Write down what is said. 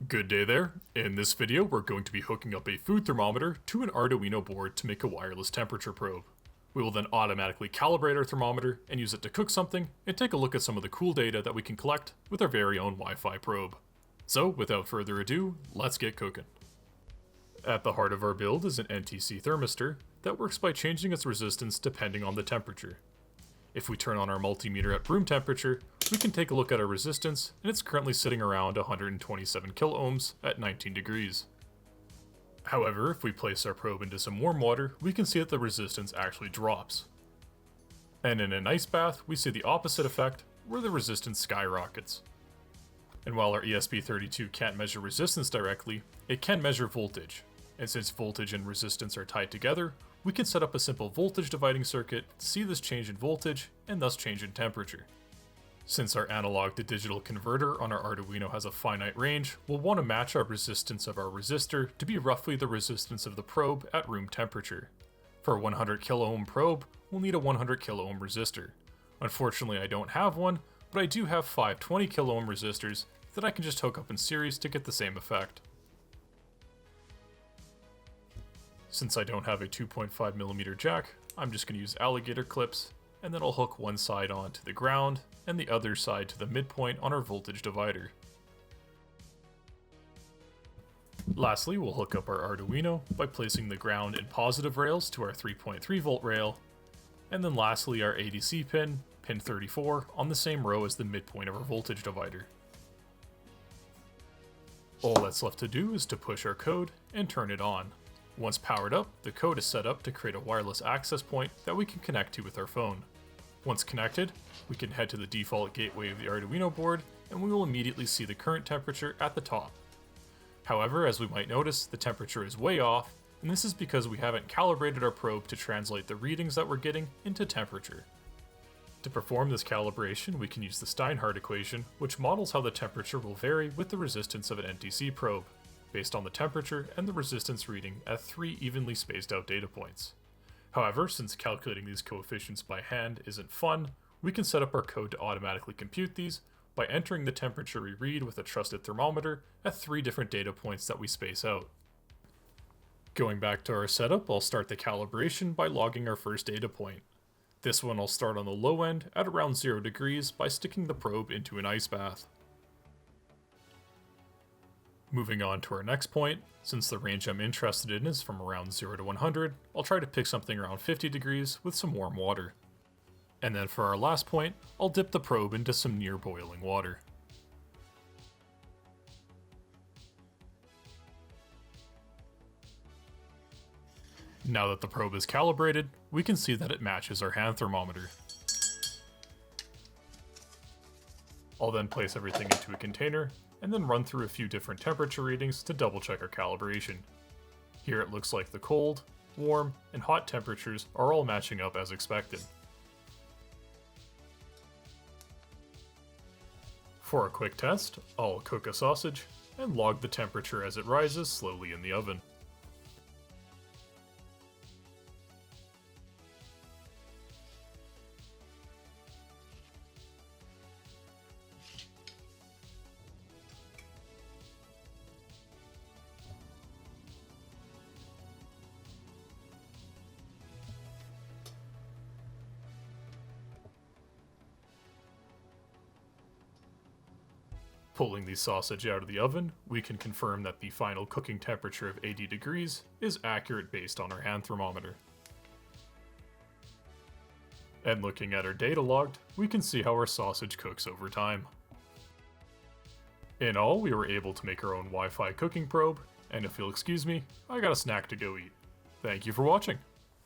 Good day there. In this video, we're going to be hooking up a food thermometer to an Arduino board to make a wireless temperature probe. We will then automatically calibrate our thermometer and use it to cook something and take a look at some of the cool data that we can collect with our very own Wi-Fi probe. So, without further ado, let's get cooking. At the heart of our build is an NTC thermistor that works by changing its resistance depending on the temperature. If we turn on our multimeter at room temperature, we can take a look at our resistance, and it's currently sitting around 127 kiloohms at 19 degrees. However, if we place our probe into some warm water, we can see that the resistance actually drops. And in an ice bath, we see the opposite effect, where the resistance skyrockets. And while our ESP32 can't measure resistance directly, it can measure voltage. And since voltage and resistance are tied together, we can set up a simple voltage dividing circuit to see this change in voltage and thus change in temperature. Since our analog to digital converter on our Arduino has a finite range, we'll want to match our resistance of our resistor to be roughly the resistance of the probe at room temperature. For a 100 kiloohm probe, we'll need a 100 kiloohm resistor. Unfortunately, I don't have one, but I do have 5 20 kiloohm resistors that I can just hook up in series to get the same effect. Since I don't have a 2.5mm jack, I'm just going to use alligator clips, and then I'll hook one side onto the ground and the other side to the midpoint on our voltage divider. Lastly, we'll hook up our Arduino by placing the ground and positive rails to our 3.3 volt rail, and then lastly our ADC pin, pin 34, on the same row as the midpoint of our voltage divider. All that's left to do is to push our code and turn it on. Once powered up, the code is set up to create a wireless access point that we can connect to with our phone. Once connected, we can head to the default gateway of the Arduino board and we will immediately see the current temperature at the top. However, as we might notice, the temperature is way off, and this is because we haven't calibrated our probe to translate the readings that we're getting into temperature. To perform this calibration, we can use the Steinhart equation, which models how the temperature will vary with the resistance of an NTC probe, based on the temperature and the resistance reading at 3 evenly spaced out data points. However, since calculating these coefficients by hand isn't fun, we can set up our code to automatically compute these by entering the temperature we read with a trusted thermometer at 3 different data points that we space out. Going back to our setup, I'll start the calibration by logging our first data point. This one I'll start on the low end at around 0 degrees by sticking the probe into an ice bath. Moving on to our next point, since the range I'm interested in is from around 0 to 100, I'll try to pick something around 50 degrees with some warm water. And then for our last point, I'll dip the probe into some near boiling water. Now that the probe is calibrated, we can see that it matches our hand thermometer. I'll then place everything into a container and then run through a few different temperature readings to double check our calibration. Here it looks like the cold, warm, and hot temperatures are all matching up as expected. For a quick test, I'll cook a sausage and log the temperature as it rises slowly in the oven. Pulling the sausage out of the oven, we can confirm that the final cooking temperature of 80 degrees is accurate based on our hand thermometer. And looking at our data logged, we can see how our sausage cooks over time. In all, we were able to make our own Wi-Fi cooking probe, and if you'll excuse me, I got a snack to go eat. Thank you for watching.